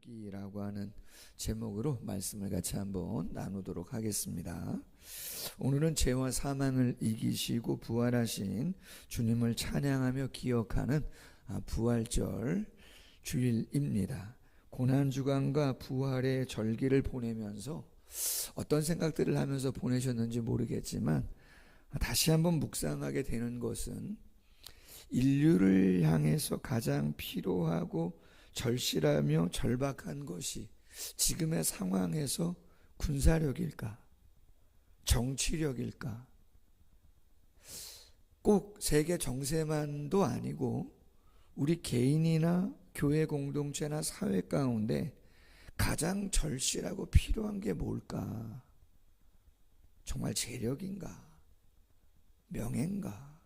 포기라고 하는 제목으로 말씀을 같이 한번 나누도록 하겠습니다. 오늘은 죄와 사망을 이기시고 부활하신 주님을 찬양하며 기억하는 부활절 주일입니다. 고난주간과 부활의 절기를 보내면서 어떤 생각들을 하면서 보내셨는지 모르겠지만 다시 한번 묵상하게 되는 것은 인류를 향해서 가장 필요하고 절실하며 절박한 것이 지금의 상황에서 군사력일까? 정치력일까? 꼭 세계 정세만도 아니고 우리 개인이나 교회 공동체나 사회 가운데 가장 절실하고 필요한 게 뭘까? 정말 재력인가? 명예인가?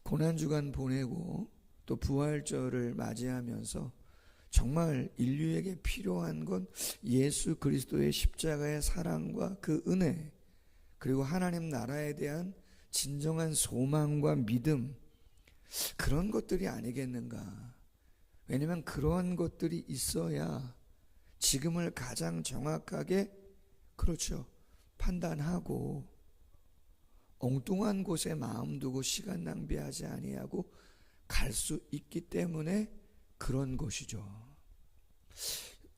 고난주간 보내고 또 부활절을 맞이하면서 정말 인류에게 필요한 건 예수 그리스도의 십자가의 사랑과 그 은혜, 그리고 하나님 나라에 대한 진정한 소망과 믿음, 그런 것들이 아니겠는가. 왜냐하면 그러한 것들이 있어야 지금을 가장 정확하게, 그렇죠, 판단하고 엉뚱한 곳에 마음 두고 시간 낭비하지 아니하고 갈 수 있기 때문에 그런 것이죠.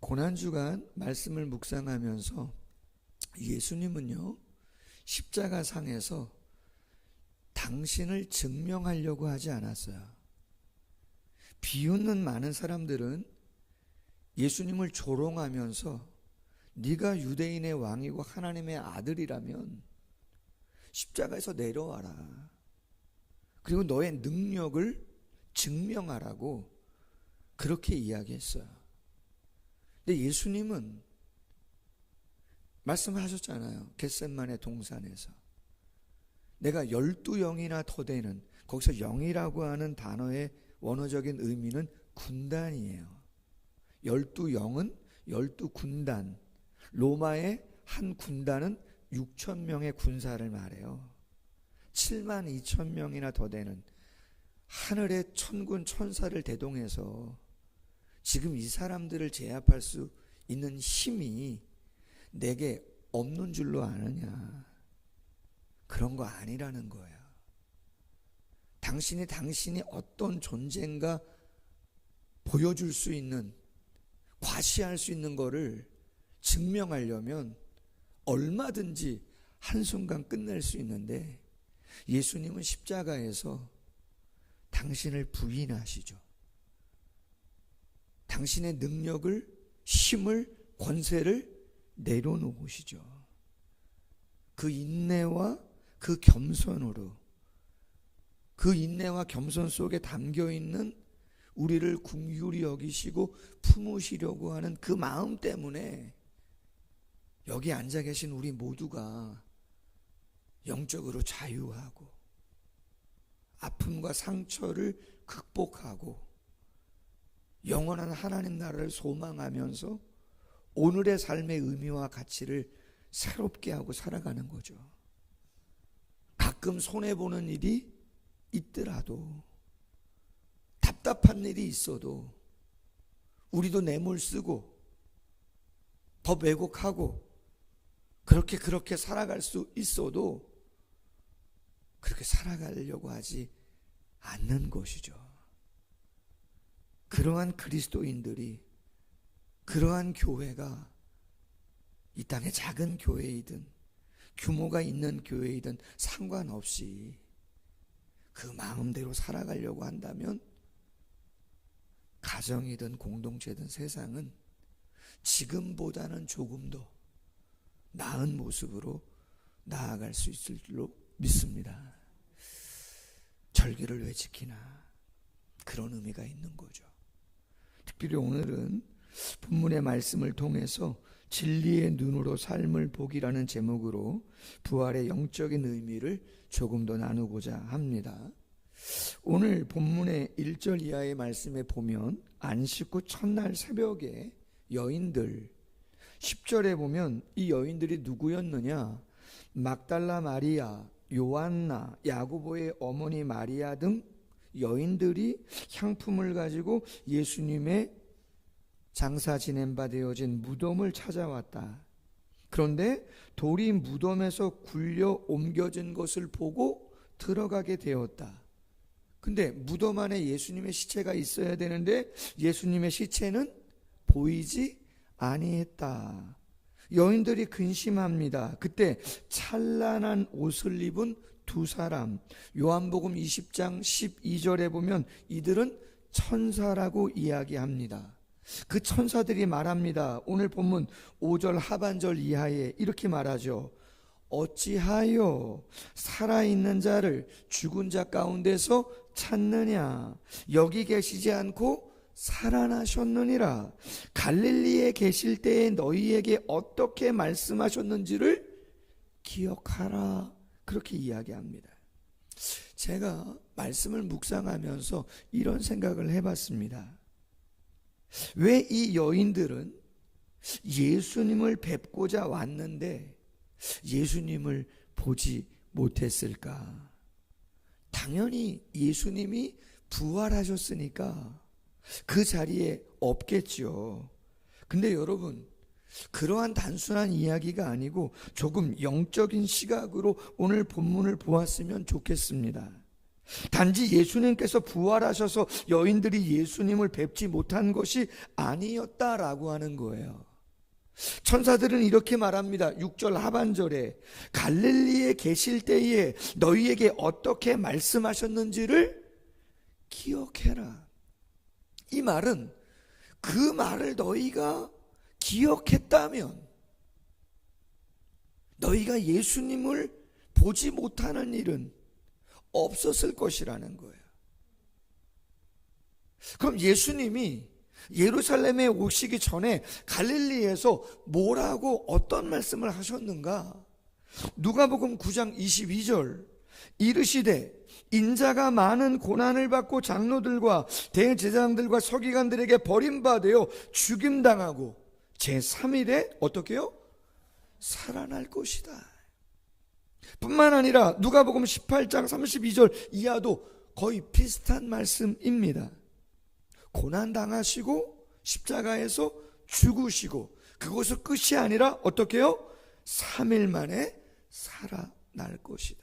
고난주간 말씀을 묵상하면서 예수님은요, 십자가상에서 당신을 증명하려고 하지 않았어요. 비웃는 많은 사람들은 예수님을 조롱하면서 네가 유대인의 왕이고 하나님의 아들이라면 십자가에서 내려와라. 그리고 너의 능력을 증명하라고 그렇게 이야기했어요. 근데 예수님은 말씀하셨잖아요. 겟세마네 동산에서 내가 12영이나 더 되는, 거기서 영이라고 하는 단어의 원어적인 의미는 군단이에요. 12영은 12군단, 로마의 한 군단은 6,000명의 군사를 말해요. 72,000명이나 더 되는 하늘의 천군 천사를 대동해서 지금 이 사람들을 제압할 수 있는 힘이 내게 없는 줄로 아느냐. 그런 거 아니라는 거예요. 당신이 어떤 존재인가 보여줄 수 있는, 과시할 수 있는 거를 증명하려면 얼마든지 한순간 끝낼 수 있는데 예수님은 십자가에서 당신을 부인하시죠. 당신의 능력을, 힘을, 권세를 내려놓으시죠. 그 인내와 그 겸손으로, 그 인내와 겸손 속에 담겨있는 우리를 긍휼히 여기시고 품으시려고 하는 그 마음 때문에 여기 앉아 계신 우리 모두가 영적으로 자유하고 아픔과 상처를 극복하고 영원한 하나님 나라를 소망하면서 오늘의 삶의 의미와 가치를 새롭게 하고 살아가는 거죠. 가끔 손해보는 일이 있더라도, 답답한 일이 있어도 우리도 뇌물 쓰고 법 왜곡하고 그렇게 살아갈 수 있어도 그렇게 살아가려고 하지 않는 것이죠. 그러한 그리스도인들이, 그러한 교회가 이 땅의 작은 교회이든 규모가 있는 교회이든 상관없이 그 마음대로 살아가려고 한다면 가정이든 공동체든 세상은 지금보다는 조금 더 나은 모습으로 나아갈 수 있을 줄로 믿습니다. 절기를 왜 지키나? 그런 의미가 있는 거죠. 특별히 오늘은 본문의 말씀을 통해서 진리의 눈으로 삶을 보기라는 제목으로 부활의 영적인 의미를 조금 더 나누고자 합니다. 오늘 본문의 1절 이하의 말씀에 보면 안식 후 첫날 새벽에 여인들, 10절에 보면 이 여인들이 누구였느냐? 막달라 마리아, 요한나, 야고보의 어머니 마리아 등 여인들이 향품을 가지고 예수님의 장사 지낸 바 되어진 무덤을 찾아왔다. 그런데 돌이 무덤에서 굴려 옮겨진 것을 보고 들어가게 되었다. 근데 무덤 안에 예수님의 시체가 있어야 되는데 예수님의 시체는 보이지 아니했다. 여인들이 근심합니다. 그때 찬란한 옷을 입은 두 사람, 요한복음 20장 12절에 보면 이들은 천사라고 이야기합니다. 그 천사들이 말합니다. 오늘 본문 5절 하반절 이하에 이렇게 말하죠. 어찌하여 살아있는 자를 죽은 자 가운데서 찾느냐? 여기 계시지 않고 살아나셨느니라. 갈릴리에 계실 때에 너희에게 어떻게 말씀하셨는지를 기억하라. 그렇게 이야기합니다. 제가 말씀을 묵상하면서 이런 생각을 해봤습니다. 왜 이 여인들은 예수님을 뵙고자 왔는데 예수님을 보지 못했을까? 당연히 예수님이 부활하셨으니까 그 자리에 없겠죠. 근데 여러분, 그러한 단순한 이야기가 아니고 조금 영적인 시각으로 오늘 본문을 보았으면 좋겠습니다. 단지 예수님께서 부활하셔서 여인들이 예수님을 뵙지 못한 것이 아니었다라고 하는 거예요. 천사들은 이렇게 말합니다. 6절 하반절에 갈릴리에 계실 때에 너희에게 어떻게 말씀하셨는지를 기억해라. 이 말은 그 말을 너희가 기억했다면 너희가 예수님을 보지 못하는 일은 없었을 것이라는 거예요. 그럼 예수님이 예루살렘에 오시기 전에 갈릴리에서 뭐라고 어떤 말씀을 하셨는가? 누가복음 9장 22절 이르시되 인자가 많은 고난을 받고 장로들과 대제사장들과 서기관들에게 버림받아 죽임당하고 제3일에 어떻게요? 살아날 것이다. 뿐만 아니라 누가복음 18장 32절 이하도 거의 비슷한 말씀입니다. 고난당하시고 십자가에서 죽으시고 그것은 끝이 아니라 어떻게 해요? 3일 만에 살아날 것이다.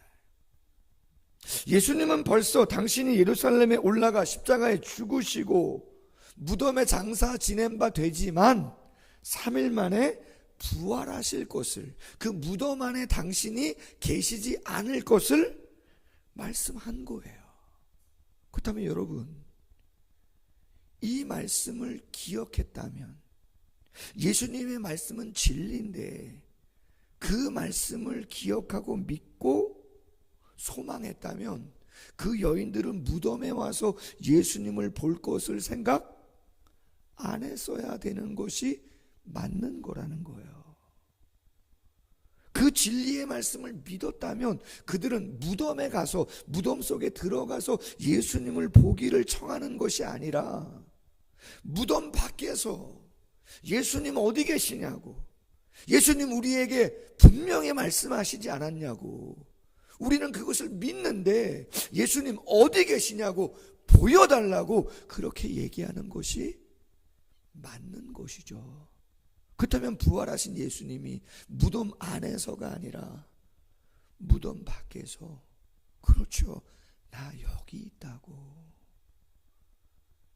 예수님은 벌써 당신이 예루살렘에 올라가 십자가에 죽으시고 무덤에 장사 지낸 바 되지만 3일 만에 부활하실 것을, 그 무덤 안에 당신이 계시지 않을 것을 말씀한 거예요. 그렇다면 여러분, 이 말씀을 기억했다면, 예수님의 말씀은 진리인데 그 말씀을 기억하고 믿고 소망했다면 그 여인들은 무덤에 와서 예수님을 볼 것을 생각 안 했어야 되는 것이 맞는 거라는 거예요. 그 진리의 말씀을 믿었다면 그들은 무덤에 가서, 무덤 속에 들어가서 예수님을 보기를 청하는 것이 아니라 무덤 밖에서 예수님 어디 계시냐고, 예수님 우리에게 분명히 말씀하시지 않았냐고, 우리는 그것을 믿는데 예수님 어디 계시냐고 보여달라고 그렇게 얘기하는 것이 맞는 것이죠. 그렇다면 부활하신 예수님이 무덤 안에서가 아니라 무덤 밖에서, 그렇죠, 나 여기 있다고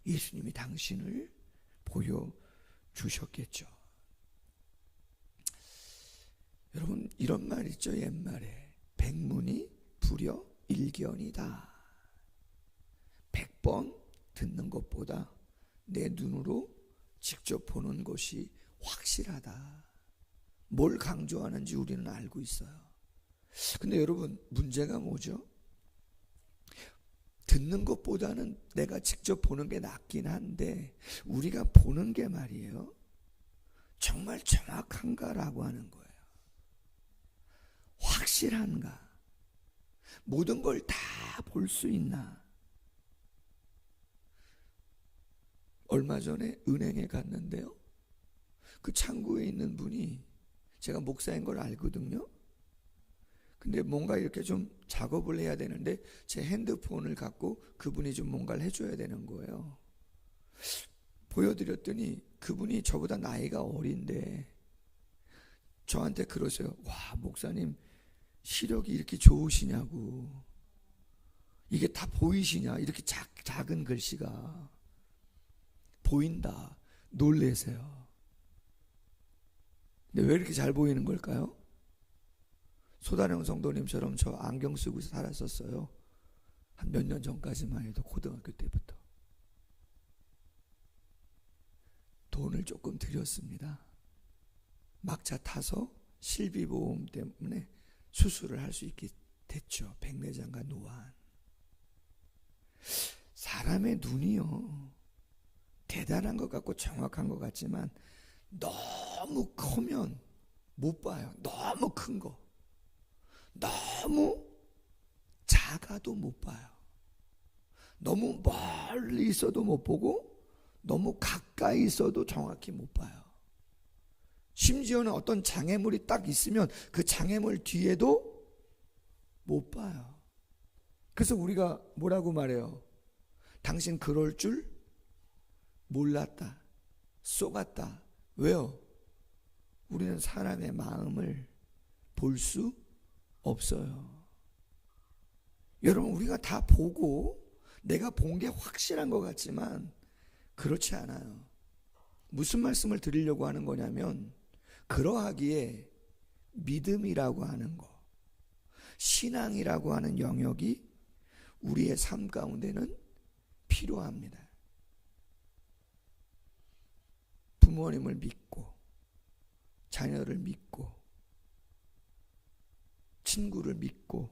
예수님이 당신을 보여주셨겠죠. 여러분, 이런 말 있죠, 옛말에. 백문이 불여일견이다. 100번 듣는 것보다 내 눈으로 직접 보는 것이 확실하다. 뭘 강조하는지 우리는 알고 있어요. 근데 여러분, 문제가 뭐죠? 듣는 것보다는 내가 직접 보는 게 낫긴 한데 우리가 보는 게 말이에요, 정말 정확한가라고 하는 거예요. 확실한가? 모든 걸 다 볼 수 있나? 얼마 전에 은행에 갔는데요, 그 창구에 있는 분이, 제가 목사인 걸 알거든요. 근데 뭔가 이렇게 좀 작업을 해야 되는데 제 핸드폰을 갖고 그분이 좀 뭔가를 해줘야 되는 거예요. 보여드렸더니 그분이 저보다 나이가 어린데 저한테 그러세요. 와, 목사님 시력이 이렇게 좋으시냐고. 이게 다 보이시냐? 이렇게 작은 글씨가 보인다. 놀래세요. 근데 왜 이렇게 잘 보이는 걸까요? 소다령 성도님처럼 저 안경 쓰고 살았었어요. 한 몇 년 전까지만 해도 고등학교 때부터. 돈을 조금 들였습니다. 막차 타서 실비보험 때문에 수술을 할 수 있게 됐죠. 백내장과 노안. 사람의 눈이요, 대단한 것 같고 정확한 것 같지만 너무 크면 못 봐요. 너무 큰 거. 너무 작아도 못 봐요. 너무 멀리 있어도 못 보고 너무 가까이 있어도 정확히 못 봐요. 심지어는 어떤 장애물이 딱 있으면 그 장애물 뒤에도 못 봐요. 그래서 우리가 뭐라고 말해요? 당신 그럴 줄 몰랐다, 쏘갔다. 왜요? 우리는 사람의 마음을 볼 수 없어요. 여러분, 우리가 다 보고 내가 본 게 확실한 것 같지만 그렇지 않아요. 무슨 말씀을 드리려고 하는 거냐면, 그러하기에 믿음이라고 하는 거, 신앙이라고 하는 영역이 우리의 삶 가운데는 필요합니다. 부모님을 믿고, 자녀를 믿고, 친구를 믿고,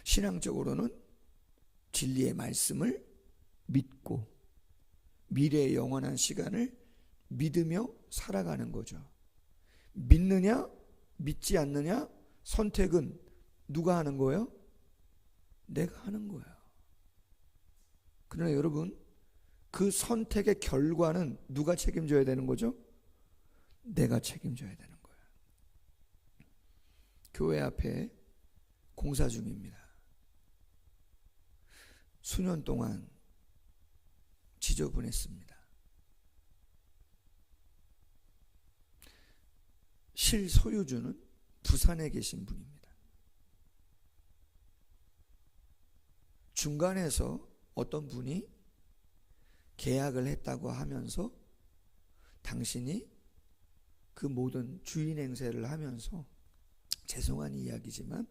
신앙적으로는 진리의 말씀을 믿고, 미래의 영원한 시간을 믿으며 살아가는 거죠. 믿느냐, 믿지 않느냐, 선택은 누가 하는 거예요? 내가 하는 거예요. 그러나 여러분, 그 선택의 결과는 누가 책임져야 되는 거죠? 내가 책임져야 되는 거예요. 교회 앞에 공사 중입니다. 수년 동안 지저분했습니다. 실소유주는 부산에 계신 분입니다. 중간에서 어떤 분이 계약을 했다고 하면서 당신이 그 모든 주인 행세를 하면서, 죄송한 이야기지만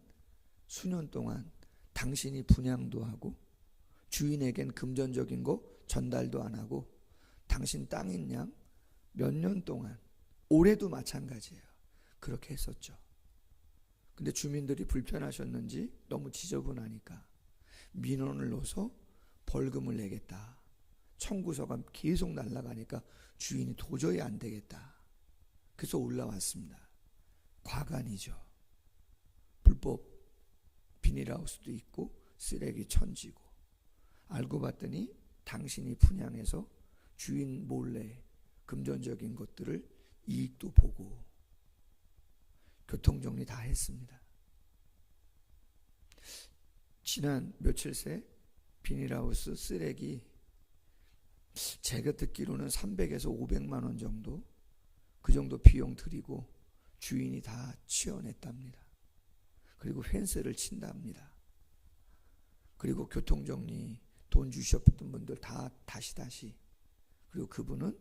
수년 동안 당신이 분양도 하고 주인에겐 금전적인 거 전달도 안 하고 당신 땅인 양 몇 년 동안, 올해도 마찬가지예요, 그렇게 했었죠. 근데 주민들이 불편하셨는지 너무 지저분하니까 민원을 넣어서 벌금을 내겠다. 청구서가 계속 날아가니까 주인이 도저히 안 되겠다. 그래서 올라왔습니다. 과간이죠. 불법 비닐하우스도 있고 쓰레기 천지고. 알고 봤더니 당신이 분양해서 주인 몰래 금전적인 것들을 이익도 보고 교통정리 다 했습니다. 지난 며칠 새 비닐하우스 쓰레기, 제가 듣기로는 300에서 500만 원 정도, 그 정도 비용 들이고 주인이 다 치워냈답니다. 그리고 펜스를 친답니다. 그리고 교통정리 돈 주셨던 분들 다 다시, 그리고 그분은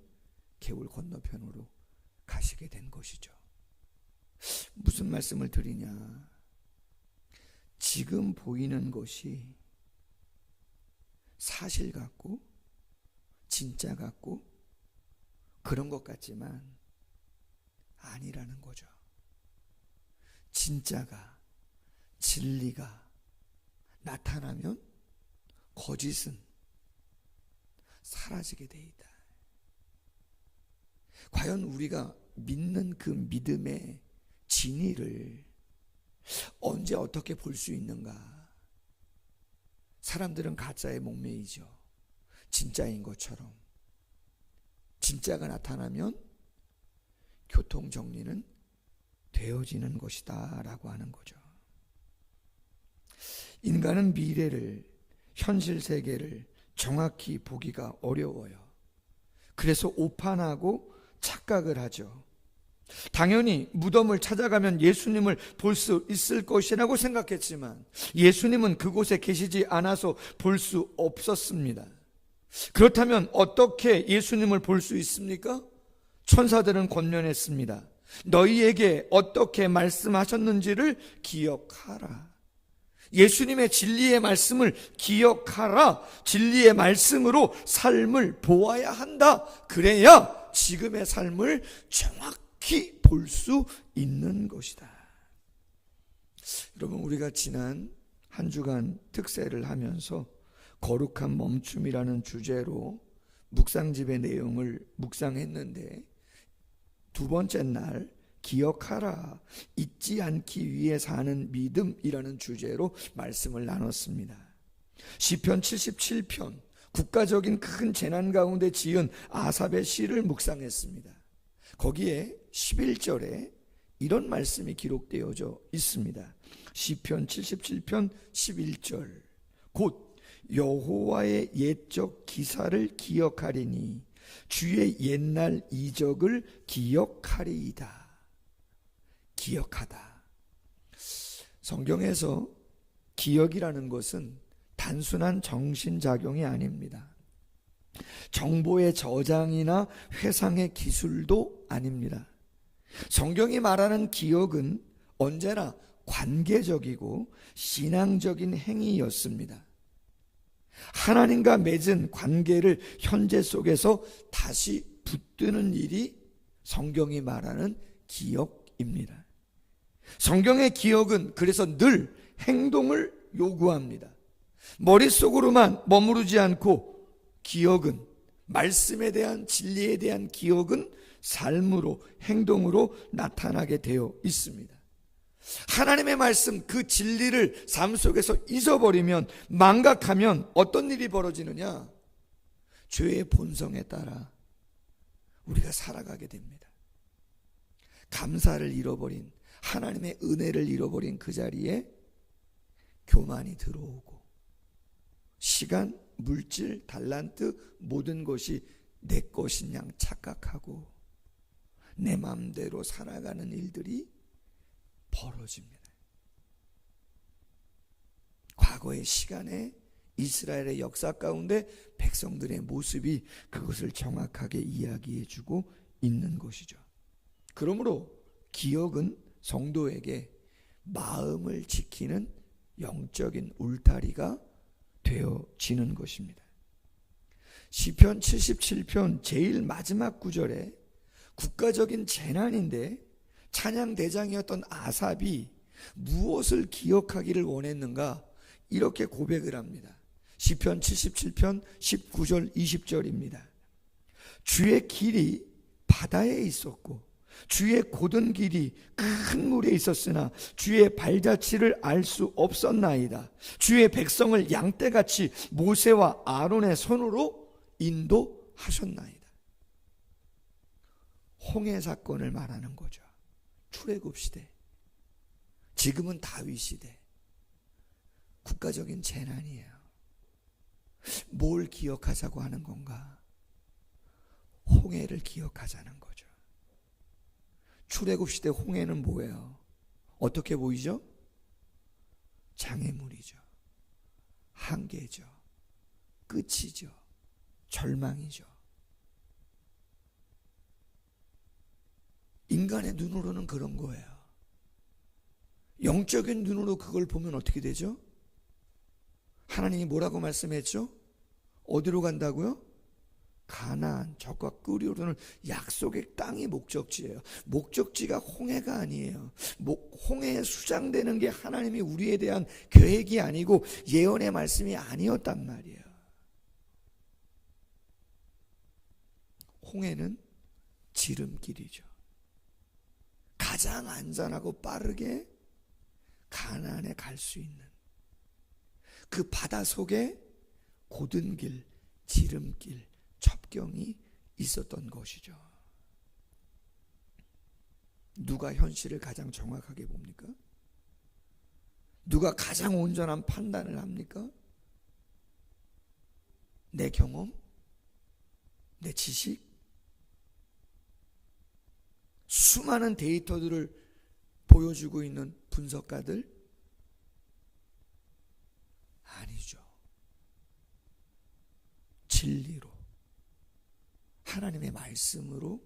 개울 건너편으로 가시게 된 것이죠. 무슨 말씀을 드리냐, 지금 보이는 것이 사실 같고 진짜 같고 그런 것 같지만 아니라는 거죠. 진짜가, 진리가 나타나면 거짓은 사라지게 돼 있다. 과연 우리가 믿는 그 믿음의 진위를 언제 어떻게 볼 수 있는가? 사람들은 가짜에 목매이죠. 진짜인 것처럼. 진짜가 나타나면 교통정리는 되어지는 것이다 라고 하는 거죠. 인간은 미래를, 현실 세계를 정확히 보기가 어려워요. 그래서 오판하고 착각을 하죠. 당연히 무덤을 찾아가면 예수님을 볼 수 있을 것이라고 생각했지만 예수님은 그곳에 계시지 않아서 볼 수 없었습니다. 그렇다면 어떻게 예수님을 볼 수 있습니까? 천사들은 권면했습니다. 너희에게 어떻게 말씀하셨는지를 기억하라. 예수님의 진리의 말씀을 기억하라. 진리의 말씀으로 삶을 보아야 한다. 그래야 지금의 삶을 정확히 볼 수 있는 것이다. 여러분, 우리가 지난 한 주간 특세를 하면서 거룩한 멈춤이라는 주제로 묵상집의 내용을 묵상했는데, 두 번째 날 기억하라, 잊지 않기 위해 사는 믿음이라는 주제로 말씀을 나눴습니다. 시편 77편, 국가적인 큰 재난 가운데 지은 아삽의 시를 묵상했습니다. 거기에 11절에 이런 말씀이 기록되어져 있습니다. 시편 77편 11절, 곧 여호와의 옛적 기사를 기억하리니 주의 옛날 이적을 기억하리이다. 기억하다. 성경에서 기억이라는 것은 단순한 정신작용이 아닙니다. 정보의 저장이나 회상의 기술도 아닙니다. 성경이 말하는 기억은 언제나 관계적이고 신앙적인 행위였습니다. 하나님과 맺은 관계를 현재 속에서 다시 붙드는 일이 성경이 말하는 기억입니다. 성경의 기억은 그래서 늘 행동을 요구합니다. 머릿속으로만 머무르지 않고 기억은, 말씀에 대한, 진리에 대한 기억은 삶으로, 행동으로 나타나게 되어 있습니다. 하나님의 말씀, 그 진리를 삶 속에서 잊어버리면, 망각하면 어떤 일이 벌어지느냐? 죄의 본성에 따라 우리가 살아가게 됩니다. 감사를 잃어버린, 하나님의 은혜를 잃어버린 그 자리에 교만이 들어오고, 시간, 물질, 달란트, 모든 것이 내 것인 양 착각하고 내 마음대로 살아가는 일들이 벌어집니다. 과거의 시간에 이스라엘의 역사 가운데 백성들의 모습이 그것을 정확하게 이야기해주고 있는 것이죠. 그러므로 기억은 성도에게 마음을 지키는 영적인 울타리가 되어지는 것입니다. 시편 77편 제일 마지막 구절에 국가적인 재난인데 찬양대장이었던 아삽이 무엇을 기억하기를 원했는가? 이렇게 고백을 합니다. 시편 77편 19절 20절입니다. 주의 길이 바다에 있었고 주의 곧은 길이 큰 물에 있었으나 주의 발자취를 알 수 없었나이다. 주의 백성을 양떼같이 모세와 아론의 손으로 인도하셨나이다. 홍해 사건을 말하는 거죠. 출애굽 시대, 지금은 다윗 시대, 국가적인 재난이에요. 뭘 기억하자고 하는 건가? 홍해를 기억하자는 거죠. 출애굽 시대 홍해는 뭐예요? 어떻게 보이죠? 장애물이죠. 한계죠. 끝이죠. 절망이죠. 인간의 눈으로는 그런 거예요. 영적인 눈으로 그걸 보면 어떻게 되죠? 하나님이 뭐라고 말씀했죠? 어디로 간다고요? 가나안, 적과 꿀이 흐르는 약속의 땅이 목적지예요. 목적지가 홍해가 아니에요. 홍해에 수장되는 게 하나님이 우리에 대한 계획이 아니고 예언의 말씀이 아니었단 말이에요. 홍해는 지름길이죠. 가장 안전하고 빠르게 가나안에 갈 수 있는 그 바다 속에 곧은 길, 지름길, 첩경이 있었던 것이죠. 누가 현실을 가장 정확하게 봅니까? 누가 가장 온전한 판단을 합니까? 내 경험? 내 지식? 수많은 데이터들을 보여주고 있는 분석가들? 아니죠. 진리로, 하나님의 말씀으로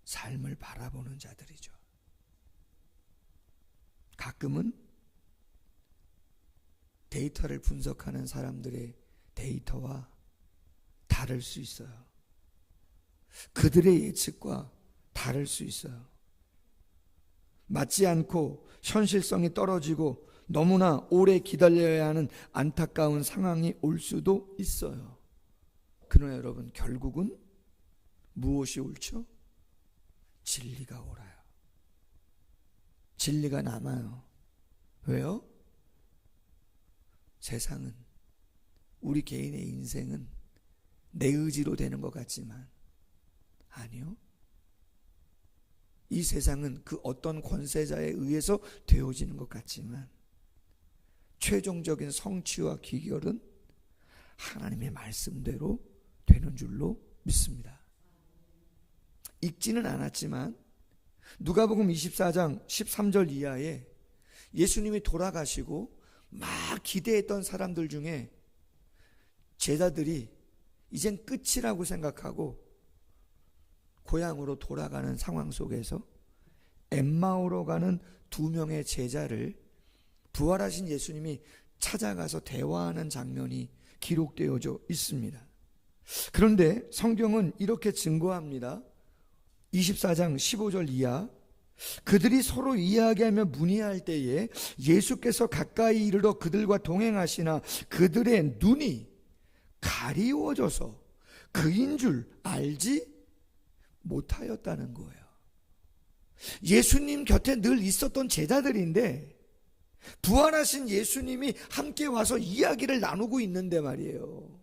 삶을 바라보는 자들이죠. 가끔은 데이터를 분석하는 사람들의 데이터와 다를 수 있어요. 그들의 예측과 다를 수 있어요. 맞지 않고 현실성이 떨어지고 너무나 오래 기다려야 하는 안타까운 상황이 올 수도 있어요. 그러나 여러분, 결국은 무엇이 옳죠? 진리가 옳아요. 진리가 남아요. 왜요? 세상은, 우리 개인의 인생은 내 의지로 되는 것 같지만 아니요. 이 세상은 그 어떤 권세자에 의해서 되어지는 것 같지만 최종적인 성취와 귀결은 하나님의 말씀대로 되는 줄로 믿습니다. 읽지는 않았지만 누가복음 24장 13절 이하에 예수님이 돌아가시고 막 기대했던 사람들 중에 제자들이 이젠 끝이라고 생각하고 고향으로 돌아가는 상황 속에서 엠마오로 가는 2명의 제자를 부활하신 예수님이 찾아가서 대화하는 장면이 기록되어져 있습니다. 그런데 성경은 이렇게 증거합니다. 24장 15절 이하, 그들이 서로 이야기하며 문의할 때에 예수께서 가까이 이르러 그들과 동행하시나 그들의 눈이 가리워져서 그인 줄 알지 못하였다는 거예요. 예수님 곁에 늘 있었던 제자들인데 부활하신 예수님이 함께 와서 이야기를 나누고 있는데 말이에요.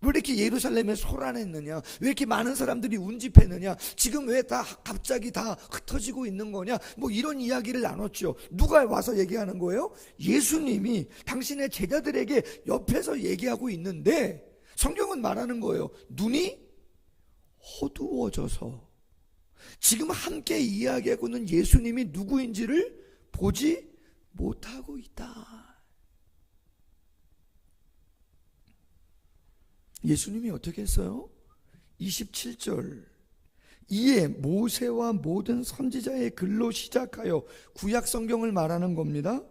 왜 이렇게 예루살렘에 소란했느냐? 왜 이렇게 많은 사람들이 운집했느냐? 지금 왜 다 갑자기 다 흩어지고 있는 거냐? 뭐 이런 이야기를 나눴죠. 누가 와서 얘기하는 거예요? 예수님이 당신의 제자들에게 옆에서 얘기하고 있는데 성경은 말하는 거예요. 눈이 어두워져서 지금 함께 이야기하고 있는 예수님이 누구인지를 보지 못하고 있다. 예수님이 어떻게 했어요? 27절, 이에 모세와 모든 선지자의 글로 시작하여 구약 성경을 말하는 겁니다.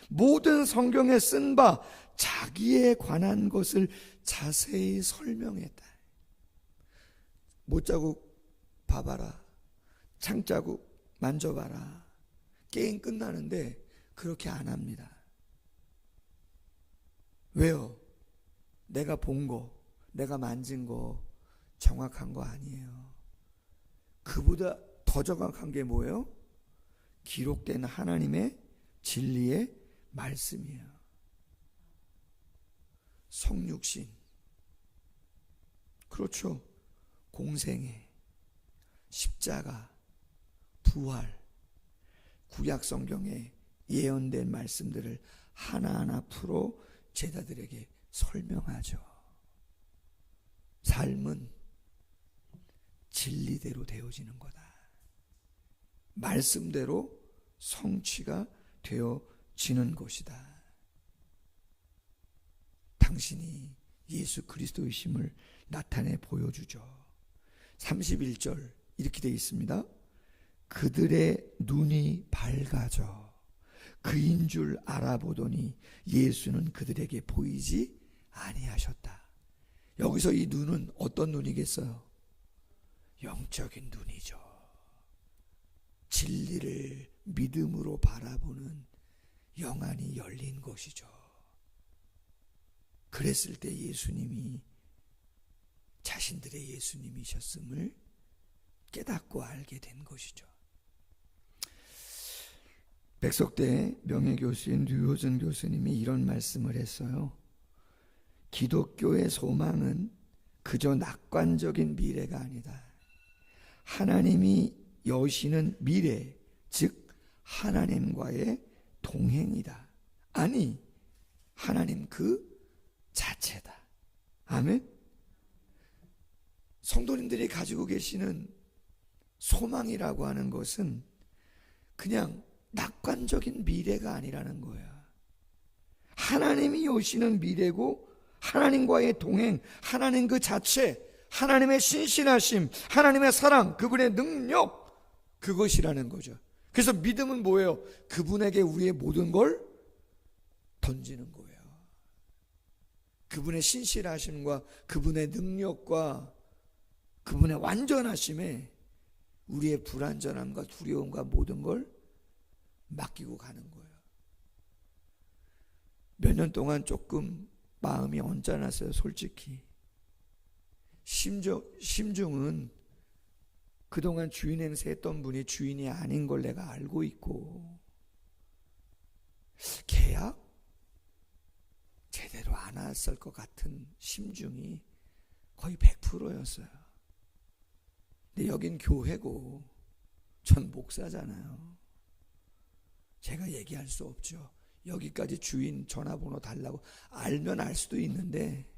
모든 성경에 쓴 바 자기에 관한 것을 자세히 설명했다. 못자국 봐봐라, 창자국 만져봐라, 게임 끝나는데 그렇게 안 합니다. 왜요? 내가 본 거, 내가 만진 거 정확한 거 아니에요. 그보다 더 정확한 게 뭐예요? 기록된 하나님의 진리의 말씀이에요. 성육신, 그렇죠. 공생애, 십자가, 부활, 구약 성경에 예언된 말씀들을 하나하나 풀어 제자들에게 설명하죠. 삶은 진리대로 되어지는 거다. 말씀대로 성취가 되어지는 것이다. 당신이 예수 그리스도이심을 나타내 보여주죠. 31절 이렇게 되어 있습니다. 그들의 눈이 밝아져 그인 줄 알아보더니 예수는 그들에게 보이지 아니하셨다. 여기서 이 눈은 어떤 눈이겠어요? 영적인 눈이죠. 진리를 믿음으로 바라보는 영안이 열린 것이죠. 그랬을 때 예수님이 자신들의 예수님이셨음을 깨닫고 알게 된 것이죠. 백석대 명예교수인 류호준 교수님이 이런 말씀을 했어요. 기독교의 소망은 그저 낙관적인 미래가 아니다. 하나님이 여시는 미래, 즉 하나님과의 동행이다. 아니, 하나님 그 자체다. 아멘. 성도님들이 가지고 계시는 소망이라고 하는 것은 그냥 낙관적인 미래가 아니라는 거야. 하나님이 오시는 미래고, 하나님과의 동행, 하나님 그 자체, 하나님의 신실하심, 하나님의 사랑, 그분의 능력, 그것이라는 거죠. 그래서 믿음은 뭐예요? 그분에게 우리의 모든 걸 던지는 거예요. 그분의 신실하심과 그분의 능력과 그분의 완전하심에 우리의 불완전함과 두려움과 모든 걸 맡기고 가는 거예요. 몇 년 동안 조금 마음이 언짢았어요, 솔직히. 심중은 그동안 주인 행세했던 분이 주인이 아닌 걸 내가 알고 있고, 계약? 제대로 안 왔을 것 같은 심중이 거의 100%였어요. 근데 여긴 교회고 전 목사잖아요. 제가 얘기할 수 없죠. 여기까지 주인 전화번호 달라고 알면 알 수도 있는데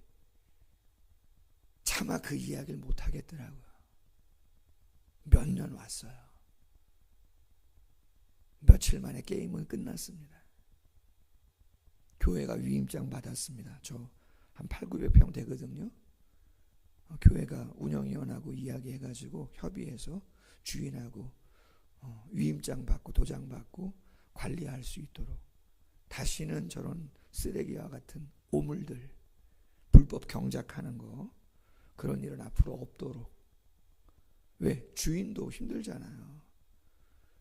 차마 그 이야기를 못 하겠더라고요. 몇 년 왔어요. 며칠 만에 게임은 끝났습니다. 교회가 위임장 받았습니다. 저 한 800~900평 되거든요. 교회가 운영위원하고 이야기해가지고 협의해서 주인하고 위임장 받고 도장 받고 관리할 수 있도록, 다시는 저런 쓰레기와 같은 오물들, 불법 경작하는 거, 그런 일은 앞으로 없도록. 왜? 주인도 힘들잖아요.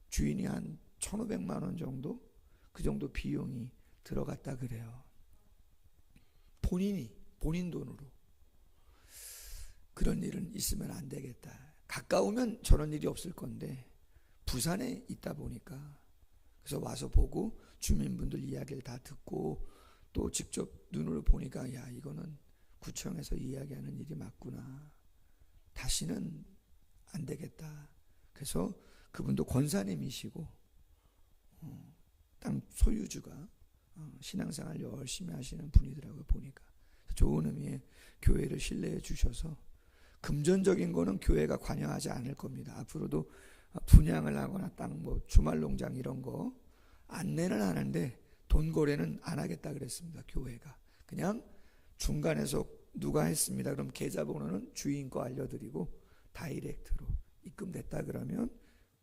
주인이 한 1,500만 원 정도? 그 정도 비용이 들어갔다 그래요. 본인 돈으로. 그런 일은 있으면 안 되겠다. 가까우면 저런 일이 없을 건데 부산에 있다 보니까, 그래서 와서 보고 주민분들 이야기를 다 듣고 또 직접 눈으로 보니까, 야, 이거는 구청에서 이야기하는 일이 맞구나. 다시는 안 되겠다. 그래서 그분도 권사님이시고 땅 소유주가 신앙생활 열심히 하시는 분이더라고요. 보니까 좋은 의미의 교회를 신뢰해 주셔서, 금전적인 거는 교회가 관여하지 않을 겁니다. 앞으로도 분양을 하거나 땅 뭐 주말 농장 이런 거 안내는 하는데 돈 거래는 안 하겠다 그랬습니다. 교회가 그냥 중간에서 누가 했습니다. 그럼 계좌번호는 주인 거 알려드리고 다이렉트로 입금됐다 그러면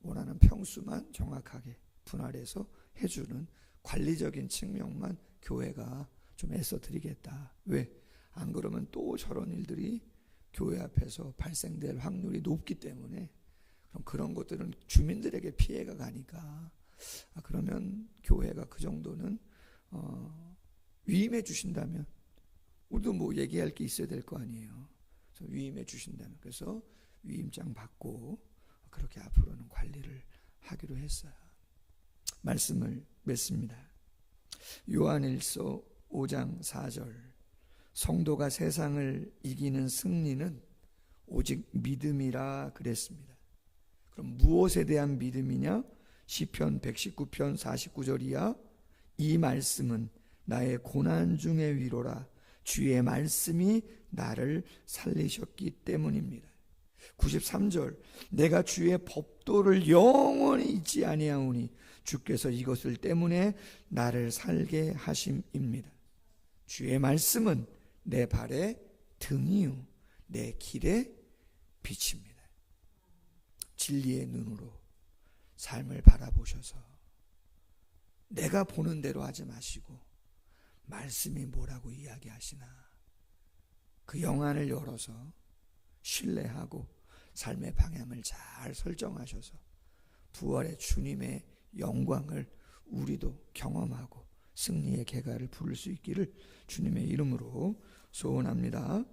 원하는 평수만 정확하게 분할해서 해주는 관리적인 측면만 교회가 좀 애써 드리겠다. 왜? 안 그러면 또 저런 일들이 교회 앞에서 발생될 확률이 높기 때문에, 그럼 그런 것들은 주민들에게 피해가 가니까, 그러면 교회가 그 정도는 위임해 주신다면, 우리도 뭐 얘기할 게 있어야 될 거 아니에요. 그래서 위임해 주신다면, 그래서 위임장 받고 그렇게 앞으로는 관리를 하기로 했어요. 말씀을 맺습니다. 요한일서 5장 4절, 성도가 세상을 이기는 승리는 오직 믿음이라 그랬습니다. 그럼 무엇에 대한 믿음이냐? 시편 119편 49절이야. 이 말씀은 나의 고난 중의 위로라. 주의 말씀이 나를 살리셨기 때문입니다. 93절, 내가 주의 법도를 영원히 잊지 아니하오니 주께서 이것을 때문에 나를 살게 하심입니다. 주의 말씀은 내 발의 등이요 내 길의 빛입니다. 진리의 눈으로 삶을 바라보셔서 내가 보는 대로 하지 마시고 말씀이 뭐라고 이야기하시나 그 영안을 열어서 신뢰하고 삶의 방향을 잘 설정하셔서 부활의 주님의 영광을 우리도 경험하고 승리의 계가를 부를 수 있기를 주님의 이름으로 소원합니다.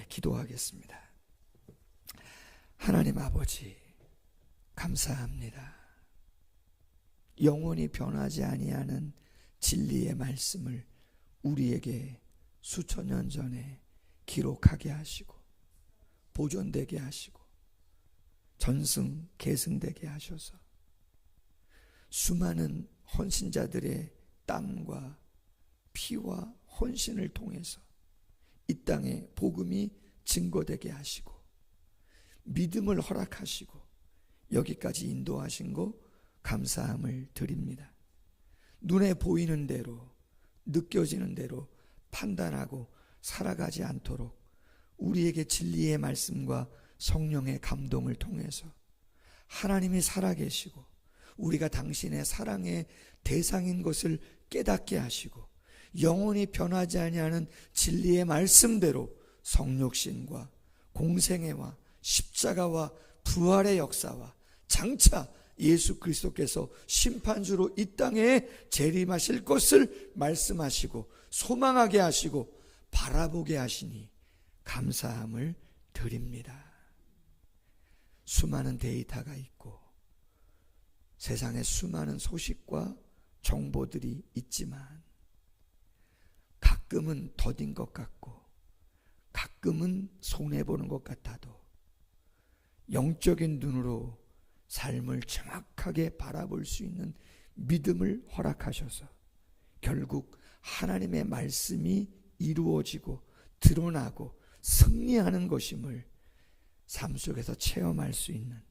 기도하겠습니다. 하나님 아버지, 감사합니다. 영원히 변하지 아니하는 진리의 말씀을 우리에게 수천 년 전에 기록하게 하시고 보존되게 하시고 전승 계승되게 하셔서 수많은 헌신자들의 땀과 피와 헌신을 통해서 이 땅에 복음이 증거되게 하시고 믿음을 허락하시고 여기까지 인도하신 거 감사함을 드립니다. 눈에 보이는 대로, 느껴지는 대로 판단하고 살아가지 않도록 우리에게 진리의 말씀과 성령의 감동을 통해서 하나님이 살아계시고 우리가 당신의 사랑의 대상인 것을 깨닫게 하시고 영원히 변하지 아니하는 진리의 말씀대로 성육신과 공생애와 십자가와 부활의 역사와 장차 예수 그리스도께서 심판주로 이 땅에 재림하실 것을 말씀하시고 소망하게 하시고 바라보게 하시니 감사함을 드립니다. 수많은 데이터가 있고 세상에 수많은 소식과 정보들이 있지만 가끔은 더딘 것 같고 가끔은 손해보는 것 같아도 영적인 눈으로 삶을 정확하게 바라볼 수 있는 믿음을 허락하셔서 결국 하나님의 말씀이 이루어지고 드러나고 승리하는 것임을 삶 속에서 체험할 수 있는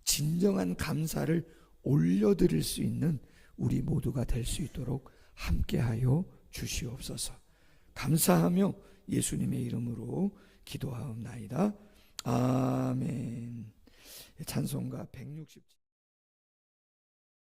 진정한 감사를 올려드릴 수 있는 우리 모두가 될 수 있도록 함께하여 주시옵소서. 감사하며 예수님의 이름으로 기도하옵나이다. 아멘. 찬송가 167